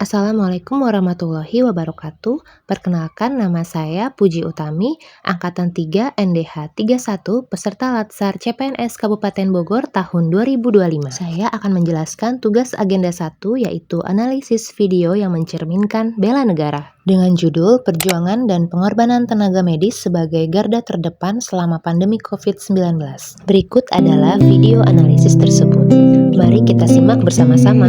Assalamualaikum warahmatullahi wabarakatuh. Perkenalkan, nama saya Puji Utami, Angkatan 3 NDH 31, peserta Latsar CPNS Kabupaten Bogor tahun 2025. Saya akan menjelaskan tugas agenda 1, yaitu analisis video yang mencerminkan bela negara. Dengan judul Perjuangan dan Pengorbanan Tenaga Medis sebagai Garda Terdepan selama pandemi COVID-19. Berikut adalah video analisis tersebut. Mari kita simak bersama-sama.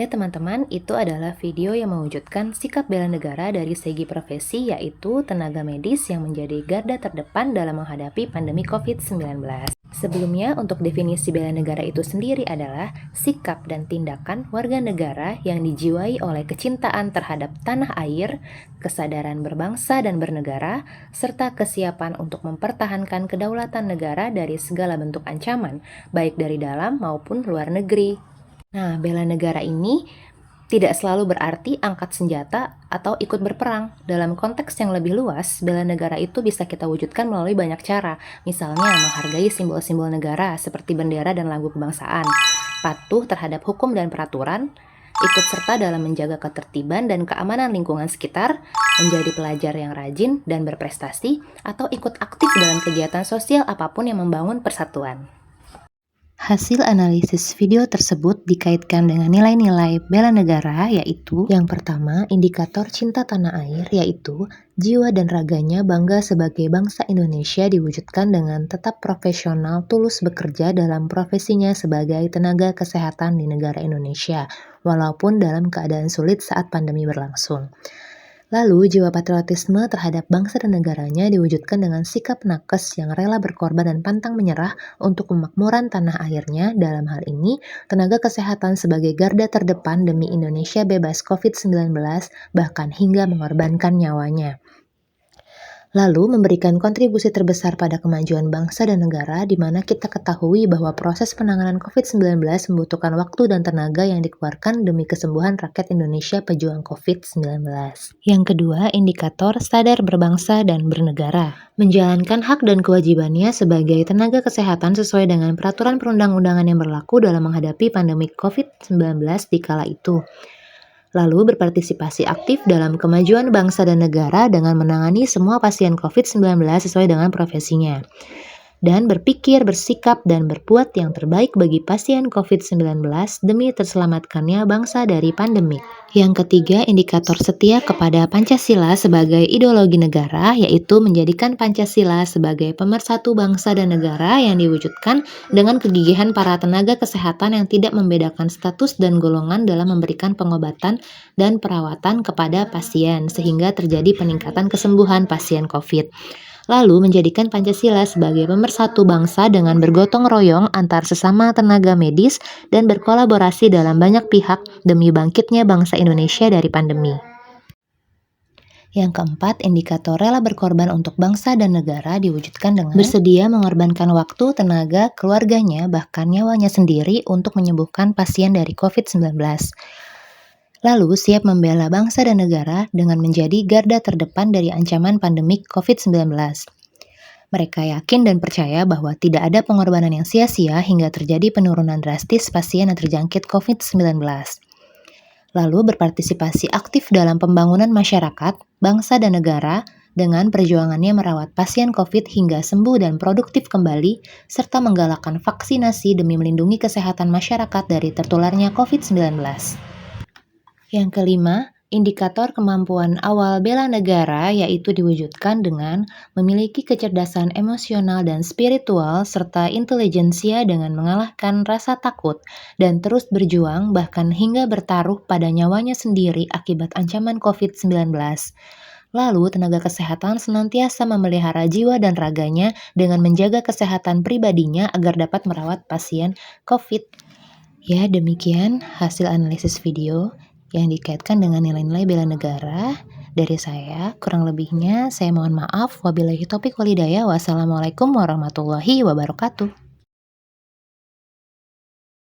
Ya teman-teman, itu adalah video yang mewujudkan sikap bela negara dari segi profesi, yaitu tenaga medis yang menjadi garda terdepan dalam menghadapi pandemi COVID-19. Sebelumnya, untuk definisi bela negara itu sendiri adalah sikap dan tindakan warga negara yang dijiwai oleh kecintaan terhadap tanah air, kesadaran berbangsa dan bernegara, serta kesiapan untuk mempertahankan kedaulatan negara dari segala bentuk ancaman, baik dari dalam maupun luar negeri. Nah, bela negara ini tidak selalu berarti angkat senjata atau ikut berperang. Dalam konteks yang lebih luas, bela negara itu bisa kita wujudkan melalui banyak cara. Misalnya, menghargai simbol-simbol negara seperti bendera dan lagu kebangsaan, patuh terhadap hukum dan peraturan, ikut serta dalam menjaga ketertiban dan keamanan lingkungan sekitar, menjadi pelajar yang rajin dan berprestasi, atau ikut aktif dalam kegiatan sosial apapun yang membangun persatuan. Hasil analisis video tersebut dikaitkan dengan nilai-nilai bela negara, yaitu yang pertama, indikator cinta tanah air, yaitu jiwa dan raganya bangga sebagai bangsa Indonesia diwujudkan dengan tetap profesional, tulus bekerja dalam profesinya sebagai tenaga kesehatan di negara Indonesia, walaupun dalam keadaan sulit saat pandemi berlangsung. Lalu, jiwa patriotisme terhadap bangsa dan negaranya diwujudkan dengan sikap nakes yang rela berkorban dan pantang menyerah untuk kemakmuran tanah airnya. Dalam hal ini, tenaga kesehatan sebagai garda terdepan demi Indonesia bebas COVID-19, bahkan hingga mengorbankan nyawanya. Lalu, memberikan kontribusi terbesar pada kemajuan bangsa dan negara, di mana kita ketahui bahwa proses penanganan COVID-19 membutuhkan waktu dan tenaga yang dikeluarkan demi kesembuhan rakyat Indonesia pejuang COVID-19. Yang kedua, indikator sadar berbangsa dan bernegara. Menjalankan hak dan kewajibannya sebagai tenaga kesehatan sesuai dengan peraturan perundang-undangan yang berlaku dalam menghadapi pandemi COVID-19 di kala itu. Lalu berpartisipasi aktif dalam kemajuan bangsa dan negara dengan menangani semua pasien COVID-19 sesuai dengan profesinya. Dan berpikir, bersikap, dan berbuat yang terbaik bagi pasien COVID-19 demi terselamatkannya bangsa dari pandemik. Yang ketiga, indikator setia kepada Pancasila sebagai ideologi negara, yaitu menjadikan Pancasila sebagai pemersatu bangsa dan negara yang diwujudkan dengan kegigihan para tenaga kesehatan yang tidak membedakan status dan golongan dalam memberikan pengobatan dan perawatan kepada pasien, sehingga terjadi peningkatan kesembuhan pasien COVID. Lalu menjadikan Pancasila sebagai pemersatu bangsa dengan bergotong royong antar sesama tenaga medis dan berkolaborasi dalam banyak pihak demi bangkitnya bangsa Indonesia dari pandemi. Yang keempat, indikator rela berkorban untuk bangsa dan negara diwujudkan dengan bersedia mengorbankan waktu, tenaga, keluarganya, bahkan nyawanya sendiri untuk menyembuhkan pasien dari COVID-19. Lalu siap membela bangsa dan negara dengan menjadi garda terdepan dari ancaman pandemik COVID-19. Mereka yakin dan percaya bahwa tidak ada pengorbanan yang sia-sia hingga terjadi penurunan drastis pasien yang terjangkit COVID-19. Lalu berpartisipasi aktif dalam pembangunan masyarakat, bangsa dan negara dengan perjuangannya merawat pasien COVID hingga sembuh dan produktif kembali, serta menggalakkan vaksinasi demi melindungi kesehatan masyarakat dari tertularnya COVID-19. Yang kelima, indikator kemampuan awal bela negara yaitu diwujudkan dengan memiliki kecerdasan emosional dan spiritual serta intelijensia dengan mengalahkan rasa takut dan terus berjuang bahkan hingga bertaruh pada nyawanya sendiri akibat ancaman COVID-19. Lalu, tenaga kesehatan senantiasa memelihara jiwa dan raganya dengan menjaga kesehatan pribadinya agar dapat merawat pasien COVID. Ya, demikian hasil analisis video yang dikaitkan dengan nilai-nilai bela negara dari saya. Kurang lebihnya, saya mohon maaf. Wabillahi taufiq walhidayah. Wassalamualaikum warahmatullahi wabarakatuh.